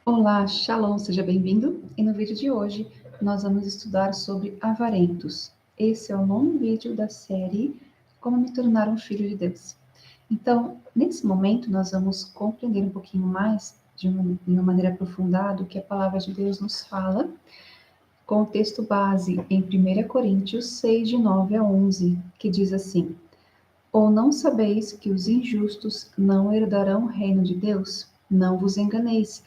Olá, Shalom, seja bem-vindo. E no vídeo de hoje nós vamos estudar sobre avarentos. Esse é o nono vídeo da série Como me tornar um filho de Deus. Então, nesse momento nós vamos compreender um pouquinho mais, de uma maneira aprofundada, o que a palavra de Deus nos fala, com o texto base em 1 Coríntios 6, de 9 a 11, que diz assim: Ou não sabeis que os injustos não herdarão o reino de Deus? Não vos enganeis,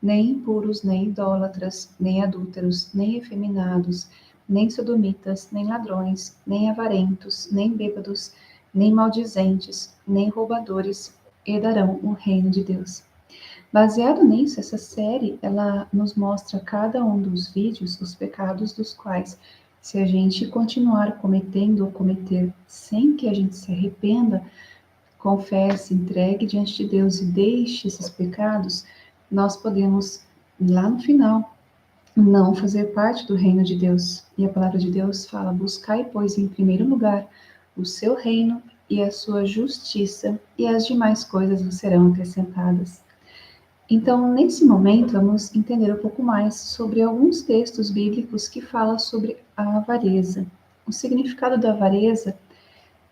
nem impuros, nem idólatras, nem adúlteros, nem efeminados, nem sodomitas, nem ladrões, nem avarentos, nem bêbados, nem maldizentes, nem roubadores herdarão o reino de Deus. Baseado nisso, essa série, ela nos mostra cada um dos vídeos, os pecados dos quais, se a gente continuar cometendo ou cometer sem que a gente se arrependa, confesse, entregue diante de Deus e deixe esses pecados, nós podemos, lá no final, não fazer parte do reino de Deus. E a palavra de Deus fala: buscai, pois, em primeiro lugar o seu reino e a sua justiça, e as demais coisas vos serão acrescentadas. Então, nesse momento, vamos entender um pouco mais sobre alguns textos bíblicos que falam sobre a avareza. O significado da avareza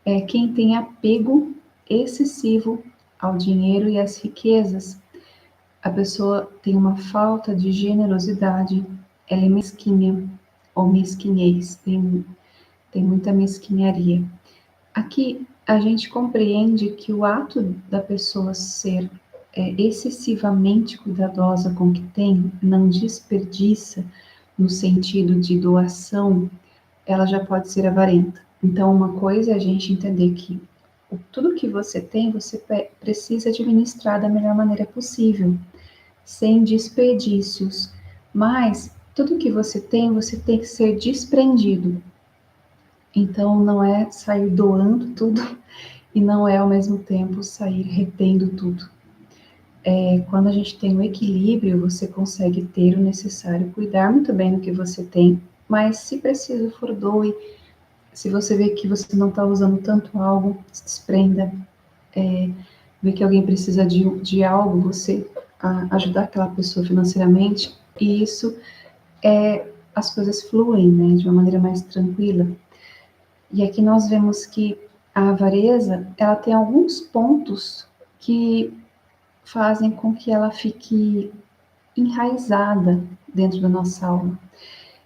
é quem tem apego excessivo ao dinheiro e às riquezas. A pessoa tem uma falta de generosidade, ela é mesquinha ou mesquinhez, tem muita mesquinharia. Aqui a gente compreende que o ato da pessoa ser excessivamente cuidadosa com o que tem, não desperdiça no sentido de doação, ela já pode ser avarenta. Então, uma coisa é a gente entender que tudo que você tem, você precisa administrar da melhor maneira possível, sem desperdícios. Mas tudo que você tem que ser desprendido. Então, não é sair doando tudo e não é, ao mesmo tempo, sair retendo tudo. Quando a gente tem o equilíbrio, você consegue ter o necessário, cuidar muito bem do que você tem, mas se preciso for doe. Se você vê que você não está usando tanto algo, se desprenda. Vê que alguém precisa de algo, você ajudar aquela pessoa financeiramente, e isso as coisas fluem, né, de uma maneira mais tranquila. E aqui nós vemos que a avareza, ela tem alguns pontos que fazem com que ela fique enraizada dentro da nossa alma.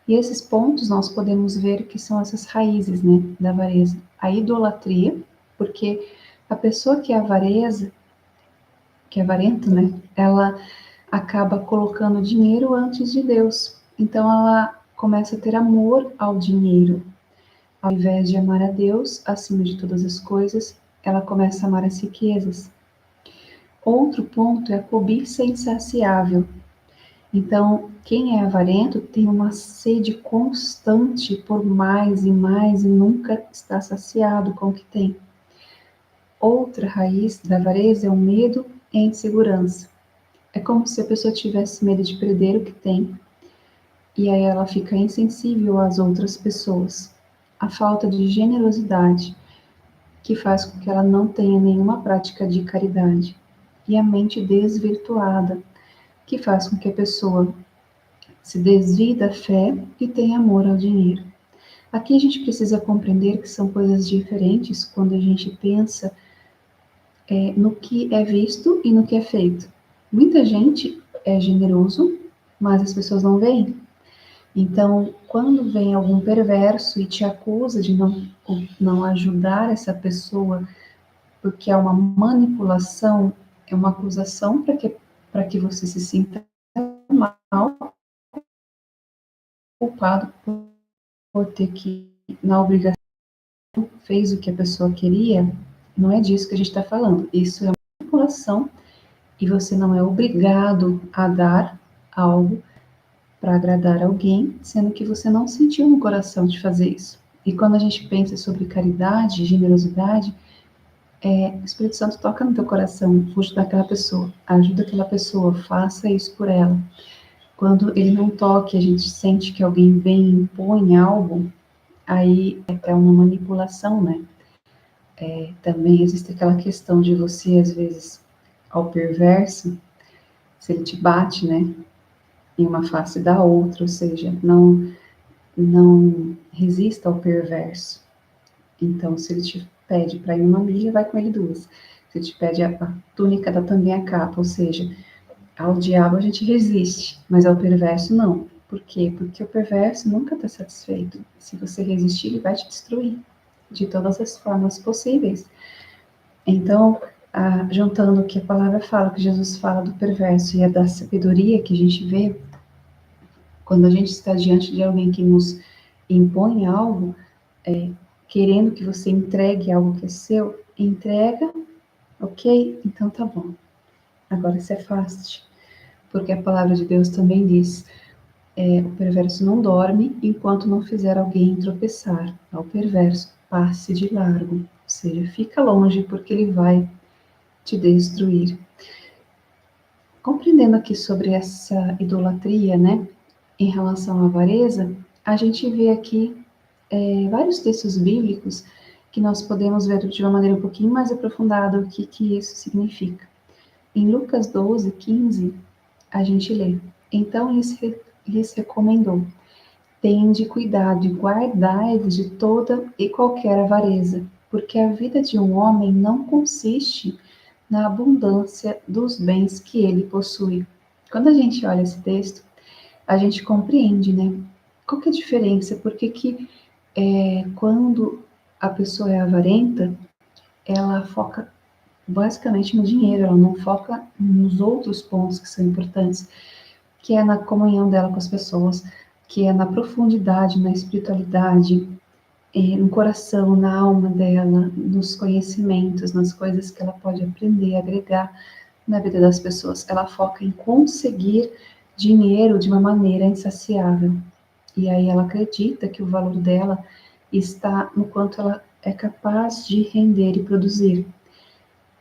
E esses pontos nós podemos ver que são essas raízes, né, da avareza. A idolatria, porque a pessoa que é avarenta, né, ela acaba colocando dinheiro antes de Deus. Então ela começa a ter amor ao dinheiro. Ao invés de amar a Deus acima de todas as coisas, ela começa a amar as riquezas. Outro ponto é a cobiça insaciável. Então, quem é avarento tem uma sede constante por mais e mais e nunca está saciado com o que tem. Outra raiz da avareza é o medo e a insegurança. É como se a pessoa tivesse medo de perder o que tem e aí ela fica insensível às outras pessoas. A falta de generosidade, que faz com que ela não tenha nenhuma prática de caridade. E a mente desvirtuada, que faz com que a pessoa se desvie da fé e tenha amor ao dinheiro. Aqui a gente precisa compreender que são coisas diferentes quando a gente pensa no que é visto e no que é feito. Muita gente é generoso, mas as pessoas não veem. Então, quando vem algum perverso e te acusa de não ajudar essa pessoa, porque é uma manipulação, é uma acusação para que você se sinta mal, culpado por ter que, na obrigação, fez o que a pessoa queria, não é disso que a gente está falando. Isso é manipulação e você não é obrigado a dar algo para agradar alguém, sendo que você não sentiu no coração de fazer isso. E quando a gente pensa sobre caridade, generosidade, o Espírito Santo toca no teu coração, puxa daquela pessoa, ajuda aquela pessoa, faça isso por ela. Quando ele não toca, a gente sente que alguém vem e impõe algo, aí é uma manipulação, né? Também existe aquela questão de você, às vezes, ao perverso, Se ele te bate, né, em uma face da outra, ou seja, não resista ao perverso. Então, se ele te pede para ir uma milha, vai com ele duas. Se ele te pede a túnica, dá também a capa, ou seja, ao diabo a gente resiste, mas ao perverso não. Por quê? Porque o perverso nunca está satisfeito. Se você resistir, ele vai te destruir de todas as formas possíveis. Então, juntando o que a palavra fala, que Jesus fala do perverso e a da sabedoria que a gente vê, quando a gente está diante de alguém que nos impõe algo, querendo que você entregue algo que é seu, entrega, ok? Então tá bom. Agora se afaste. Porque a palavra de Deus também diz: o perverso não dorme enquanto não fizer alguém tropeçar. Ao perverso, passe de largo. Ou seja, fica longe porque ele vai te destruir. Compreendendo aqui sobre essa idolatria, né, em relação à avareza, a gente vê aqui vários textos bíblicos que nós podemos ver de uma maneira um pouquinho mais aprofundada o que isso significa. Em Lucas 12, 15, a gente lê: Então lhes recomendou: tende cuidado e guardai-vos de toda e qualquer avareza, porque a vida de um homem não consiste na abundância dos bens que ele possui. Quando a gente olha esse texto, a gente compreende, né? Qual que é a diferença? Por que quando a pessoa é avarenta, ela foca basicamente no dinheiro, ela não foca nos outros pontos que são importantes, que é na comunhão dela com as pessoas, que é na profundidade, na espiritualidade, no coração, na alma dela, nos conhecimentos, nas coisas que ela pode aprender, agregar na vida das pessoas. Ela foca em conseguir dinheiro de uma maneira insaciável. E aí ela acredita que o valor dela está no quanto ela é capaz de render e produzir.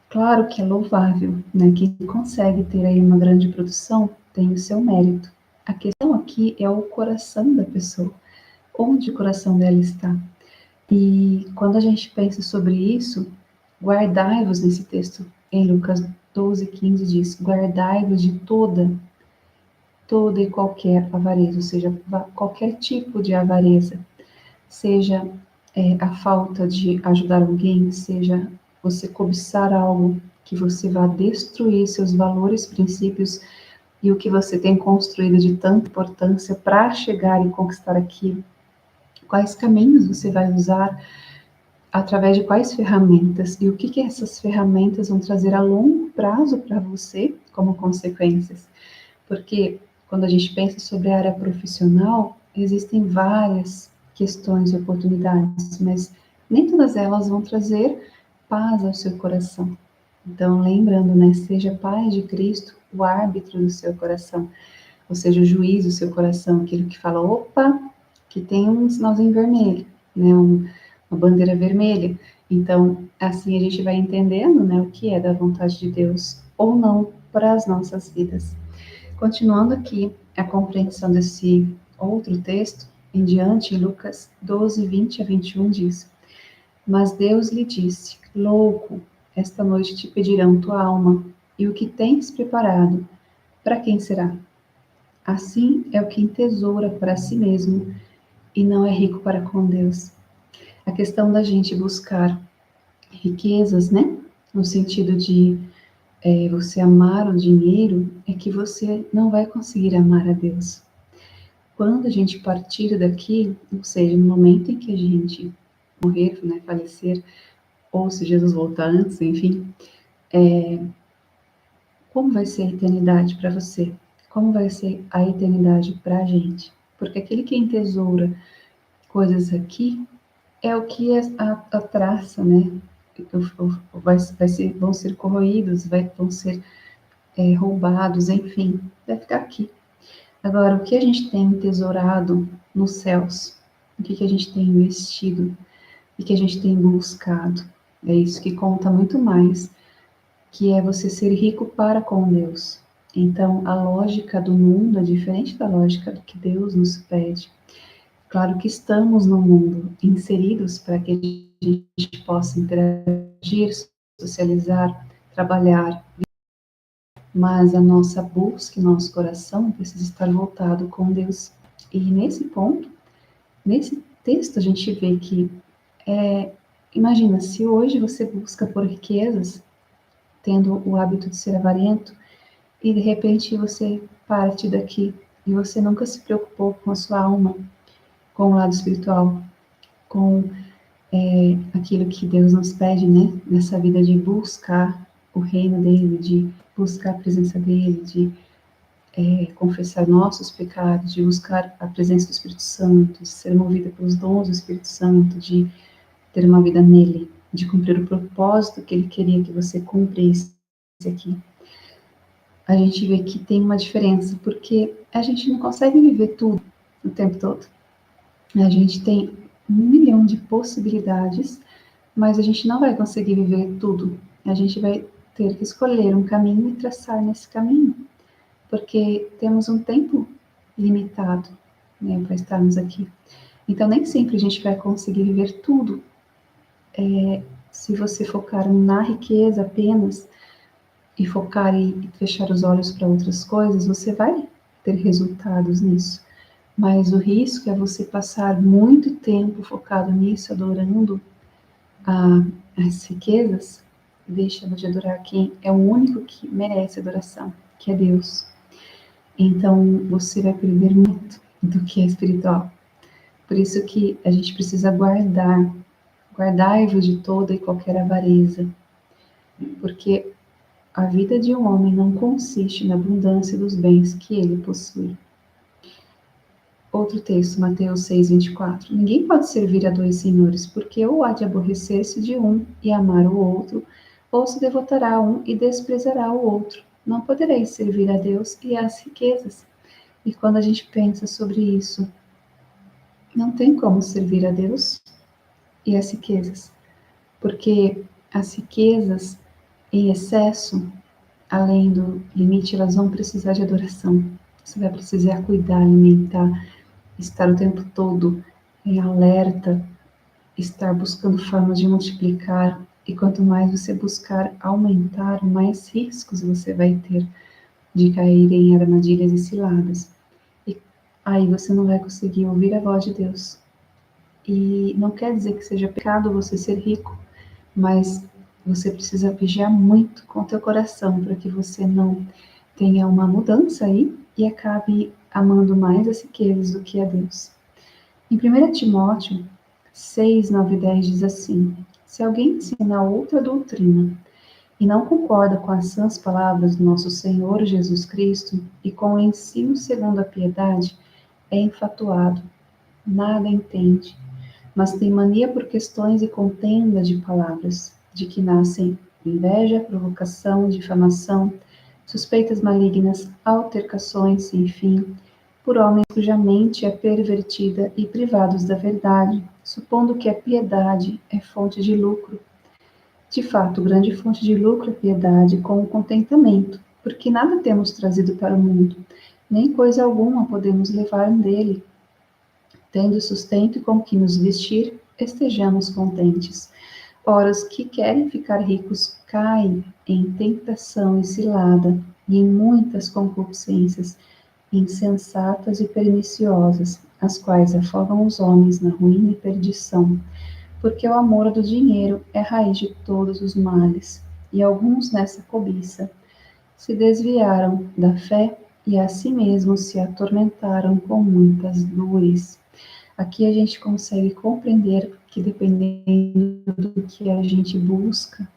Claro que é louvável, né? Quem consegue ter aí uma grande produção tem o seu mérito. A questão aqui é o coração da pessoa, onde o coração dela está. E quando a gente pensa sobre isso, guardai-vos nesse texto, em Lucas 12, 15 diz: guardai-vos de toda e qualquer avareza, ou seja, qualquer tipo de avareza, seja a falta de ajudar alguém, seja você cobiçar algo que você vá destruir seus valores, princípios e o que você tem construído de tanta importância para chegar e conquistar aquilo. Quais caminhos você vai usar, através de quais ferramentas e o que essas ferramentas vão trazer a longo prazo para você como consequências. Porque quando a gente pensa sobre a área profissional, existem várias questões e oportunidades, mas nem todas elas vão trazer paz ao seu coração. Então, lembrando, né, seja paz de Cristo o árbitro do seu coração, ou seja, o juiz do seu coração, aquele que fala, opa, que tem um sinalzinho vermelho, né, uma bandeira vermelha. Então, assim a gente vai entendendo, né, o que é da vontade de Deus ou não para as nossas vidas. Continuando aqui a compreensão desse outro texto, em diante, Lucas 12, 20 a 21 diz: Mas Deus lhe disse: Louco, esta noite te pedirão tua alma, e o que tens preparado, para quem será? Assim é o que entesoura para si mesmo e não é rico para com Deus. A questão da gente buscar riquezas, né? No sentido de você amar o dinheiro, é que você não vai conseguir amar a Deus. Quando a gente partir daqui, ou seja, no momento em que a gente morrer, né, falecer, ou se Jesus voltar antes, enfim, como vai ser a eternidade para você? Como vai ser a eternidade para a gente? Porque aquele que entesoura coisas aqui é o que a traça, né? Vão ser corroídos, vão ser roubados, enfim, vai ficar aqui. Agora, o que a gente tem tesourado nos céus? O que a gente tem investido? O que a gente tem buscado? É isso que conta muito mais, que é você ser rico para com Deus. Então, a lógica do mundo é diferente da lógica do que Deus nos pede. Claro que estamos no mundo, inseridos para que a gente possa interagir, socializar, trabalhar, mas a nossa busca, nosso coração precisa estar voltado com Deus. E nesse ponto, nesse texto, a gente vê que, imagina, se hoje você busca por riquezas, tendo o hábito de ser avarento, e de repente você parte daqui e você nunca se preocupou com a sua alma, com o lado espiritual, com aquilo que Deus nos pede, né? Nessa vida de buscar o reino dele, de buscar a presença dele, de confessar nossos pecados, de buscar a presença do Espírito Santo, de ser movida pelos dons do Espírito Santo, de ter uma vida nele, de cumprir o propósito que ele queria que você cumprisse aqui. A gente vê que tem uma diferença, porque a gente não consegue viver tudo o tempo todo. A gente tem 1 milhão de possibilidades, mas a gente não vai conseguir viver tudo. A gente vai ter que escolher um caminho e traçar nesse caminho, porque temos um tempo limitado, né, para estarmos aqui. Então, nem sempre a gente vai conseguir viver tudo. Se você focar na riqueza apenas, e focar e fechar os olhos para outras coisas, você vai ter resultados nisso. Mas o risco é você passar muito tempo focado nisso, adorando as riquezas, deixando de adorar quem é o único que merece adoração, que é Deus. Então, você vai perder muito do que é espiritual. Por isso que a gente precisa guardai-vos de toda e qualquer avareza, porque a vida de um homem não consiste na abundância dos bens que ele possui. Outro texto, Mateus 6:24. Ninguém pode servir a 2 senhores, porque ou há de aborrecer-se de um e amar o outro, ou se devotará a um e desprezará o outro. Não podereis servir a Deus e às riquezas. E quando a gente pensa sobre isso, não tem como servir a Deus e às riquezas, porque as riquezas em excesso, além do limite, elas vão precisar de adoração. Você vai precisar cuidar, alimentar, estar o tempo todo em alerta, estar buscando formas de multiplicar. E quanto mais você buscar aumentar, mais riscos você vai ter de cair em armadilhas e ciladas. E aí você não vai conseguir ouvir a voz de Deus. E não quer dizer que seja pecado você ser rico, mas você precisa vigiar muito com o teu coração para que você não tenha uma mudança aí e acabe amando mais as riquezas do que a Deus. Em 1 Timóteo 6, 9 e 10 diz assim: se alguém ensina outra doutrina e não concorda com as sãs palavras do nosso Senhor Jesus Cristo e com o ensino segundo a piedade, é enfatuado, nada entende, mas tem mania por questões e contenda de palavras, de que nascem inveja, provocação, difamação, suspeitas malignas, altercações sem fim, por homens cuja mente é pervertida e privados da verdade, supondo que a piedade é fonte de lucro. De fato, grande fonte de lucro é a piedade com o contentamento, porque nada temos trazido para o mundo, nem coisa alguma podemos levar dele. Tendo sustento e com que nos vestir, estejamos contentes. Ora, os que querem ficar ricos caem em tentação e cilada, e em muitas concupiscências insensatas e perniciosas, as quais afogam os homens na ruína e perdição. Porque o amor do dinheiro é raiz de todos os males, e alguns nessa cobiça se desviaram da fé e a si mesmos se atormentaram com muitas dores. Aqui a gente consegue compreender que dependendo do que a gente busca,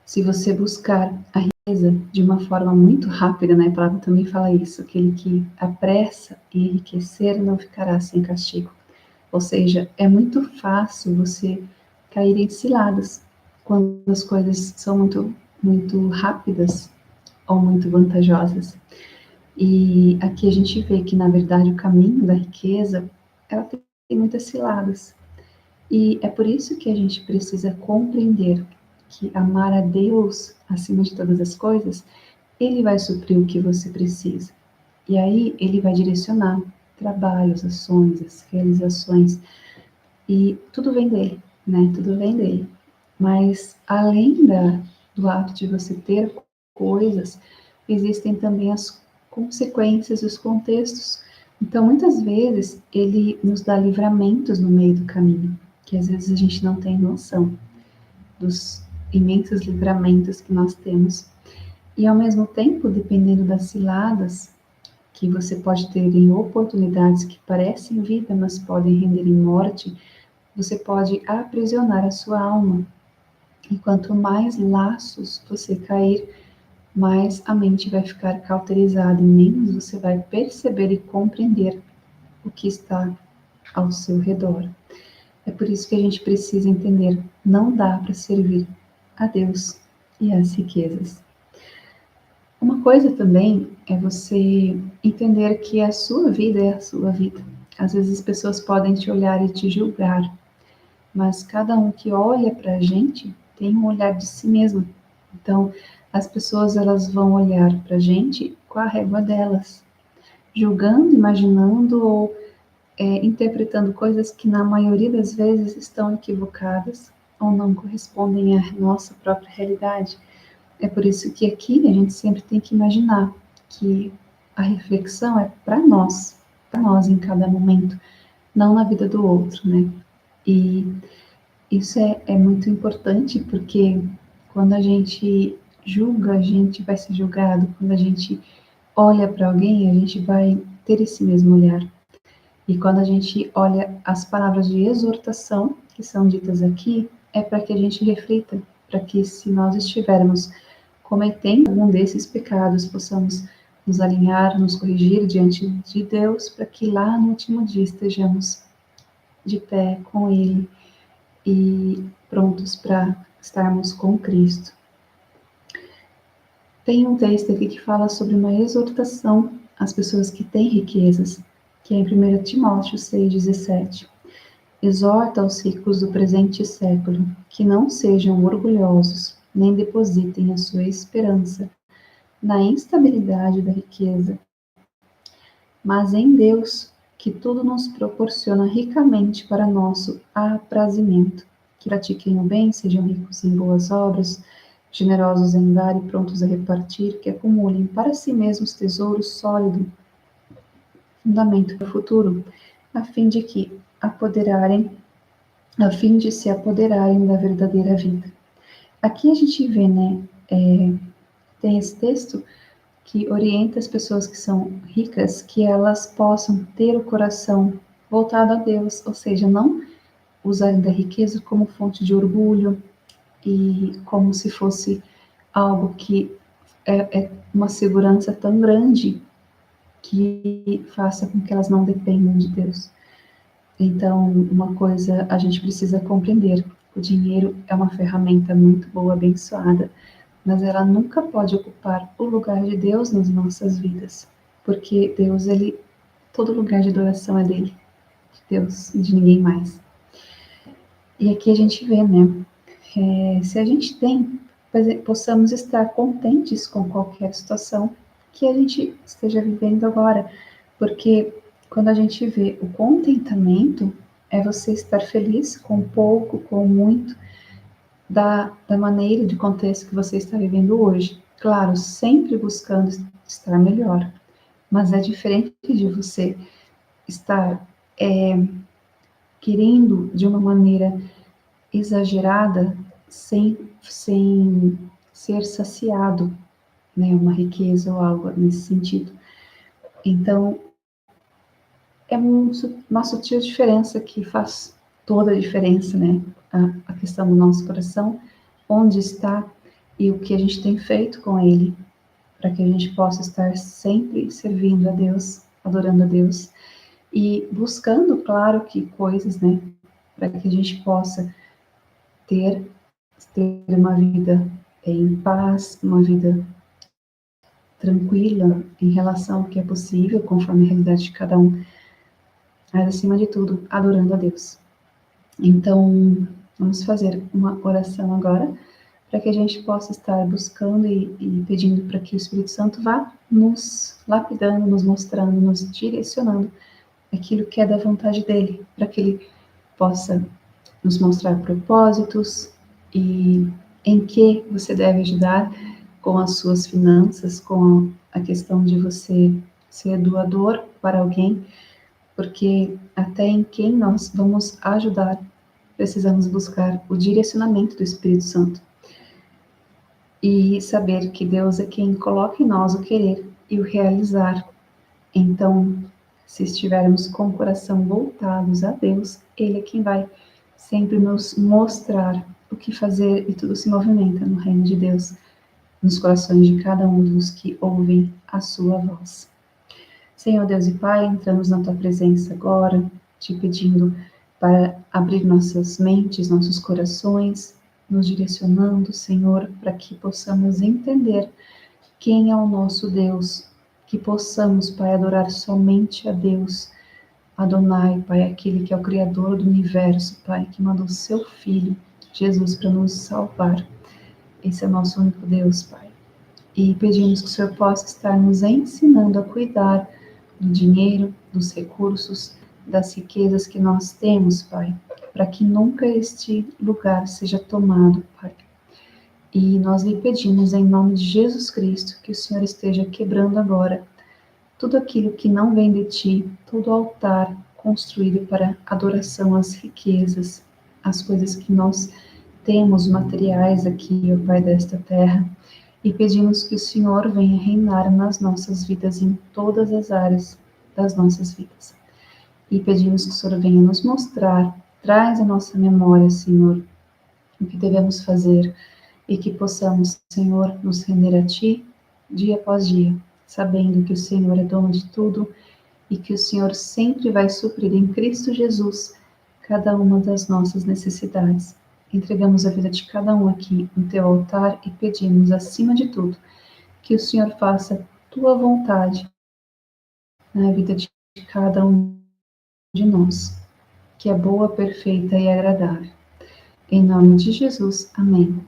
se você buscar a riqueza de uma forma muito rápida, né? A palavra também fala isso, aquele que apressa e enriquecer não ficará sem castigo. Ou seja, é muito fácil você cair em ciladas quando as coisas são muito rápidas ou muito vantajosas. E aqui a gente vê que, na verdade, o caminho da riqueza, ela tem muitas ciladas. E é por isso que a gente precisa compreender que amar a Deus acima de todas as coisas, Ele vai suprir o que você precisa. E aí Ele vai direcionar trabalhos, ações, as realizações. E tudo vem dele, né? Tudo vem dele. Mas além do ato de você ter coisas, existem também as consequências e os contextos. Então, muitas vezes, ele nos dá livramentos no meio do caminho, que às vezes a gente não tem noção dos imensos livramentos que nós temos. E, ao mesmo tempo, dependendo das ciladas que você pode ter em oportunidades que parecem vida, mas podem render em morte, você pode aprisionar a sua alma. E quanto mais laços você cair, mais a mente vai ficar cauterizada e menos você vai perceber e compreender o que está ao seu redor. É por isso que a gente precisa entender, não dá para servir a Deus e às riquezas. Uma coisa também é você entender que a sua vida é a sua vida. Às vezes as pessoas podem te olhar e te julgar, mas cada um que olha para a gente tem um olhar de si mesmo. Então, as pessoas elas vão olhar para a gente com a régua delas, julgando, imaginando ou interpretando coisas que na maioria das vezes estão equivocadas ou não correspondem à nossa própria realidade. É por isso que aqui a gente sempre tem que imaginar que a reflexão é para nós em cada momento, não na vida do outro, né? E isso é muito importante porque quando a gente julga, a gente vai ser julgado. Quando a gente olha para alguém, a gente vai ter esse mesmo olhar. E quando a gente olha as palavras de exortação que são ditas aqui, é para que a gente reflita, para que se nós estivermos cometendo algum desses pecados, possamos nos alinhar, nos corrigir diante de Deus, para que lá no último dia estejamos de pé com Ele e prontos para estarmos com Cristo. Tem um texto aqui que fala sobre uma exortação às pessoas que têm riquezas, que é em 1 Timóteo 6,17. Exorta aos ricos do presente século que não sejam orgulhosos, nem depositem a sua esperança na instabilidade da riqueza, mas em Deus, que tudo nos proporciona ricamente para nosso aprazimento. Que pratiquem o bem, sejam ricos em boas obras, generosos em dar e prontos a repartir, que acumulem para si mesmos tesouros sólidos, fundamento para o futuro, a fim de se apoderarem da verdadeira vida. Aqui a gente vê, né, tem esse texto que orienta as pessoas que são ricas, que elas possam ter o coração voltado a Deus, ou seja, não usarem da riqueza como fonte de orgulho e como se fosse algo que é uma segurança tão grande que faça com que elas não dependam de Deus. Então, uma coisa a gente precisa compreender: o dinheiro é uma ferramenta muito boa, abençoada, mas ela nunca pode ocupar o lugar de Deus nas nossas vidas, porque Deus, todo lugar de adoração é dele, de Deus e de ninguém mais. E aqui a gente vê, né, se a gente possamos estar contentes com qualquer situação que a gente esteja vivendo agora, porque quando a gente vê o contentamento, é você estar feliz com pouco, com muito, da maneira, de contexto que você está vivendo hoje. Claro, sempre buscando estar melhor, mas é diferente de você estar querendo de uma maneira exagerada, sem ser saciado, né, uma riqueza ou algo nesse sentido. Então, é uma sutil diferença que faz toda a diferença, né? A questão do nosso coração, onde está e o que a gente tem feito com ele, para que a gente possa estar sempre servindo a Deus, adorando a Deus e buscando, claro, que coisas, né? Para que a gente possa ter uma vida em paz, uma vida tranquila em relação ao que é possível, conforme a realidade de cada um, mas acima de tudo, adorando a Deus. Então, vamos fazer uma oração agora, para que a gente possa estar buscando e pedindo para que o Espírito Santo vá nos lapidando, nos mostrando, nos direcionando aquilo que é da vontade dele, para que ele possa nos mostrar propósitos e em que você deve ajudar, com as suas finanças, com a questão de você ser doador para alguém, porque até em quem nós vamos ajudar, precisamos buscar o direcionamento do Espírito Santo e saber que Deus é quem coloca em nós o querer e o realizar. Então, se estivermos com o coração voltados a Deus, Ele é quem vai sempre nos mostrar o que fazer e tudo se movimenta no reino de Deus, nos corações de cada um dos que ouvem a sua voz. Senhor Deus e Pai, entramos na Tua presença agora, te pedindo para abrir nossas mentes, nossos corações, nos direcionando, Senhor, para que possamos entender quem é o nosso Deus, que possamos, Pai, adorar somente a Deus, Adonai, Pai, aquele que é o Criador do universo, Pai, que mandou seu Filho, Jesus, para nos salvar. Esse é o nosso único Deus, Pai. E pedimos que o Senhor possa estar nos ensinando a cuidar do dinheiro, dos recursos, das riquezas que nós temos, Pai, para que nunca este lugar seja tomado, Pai. E nós lhe pedimos, em nome de Jesus Cristo, que o Senhor esteja quebrando agora tudo aquilo que não vem de Ti, todo altar construído para adoração às riquezas, às coisas que nós temos materiais aqui, ó Pai, desta terra, e pedimos que o Senhor venha reinar nas nossas vidas, em todas as áreas das nossas vidas. E pedimos que o Senhor venha nos mostrar, traz a nossa memória, Senhor, o que devemos fazer, e que possamos, Senhor, nos render a Ti dia após dia, sabendo que o Senhor é dono de tudo e que o Senhor sempre vai suprir em Cristo Jesus cada uma das nossas necessidades. Entregamos a vida de cada um aqui no Teu altar e pedimos, acima de tudo, que o Senhor faça Tua vontade na vida de cada um de nós, que é boa, perfeita e agradável. Em nome de Jesus, amém.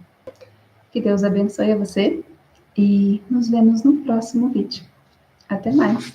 Que Deus abençoe a você e nos vemos no próximo vídeo. Até mais!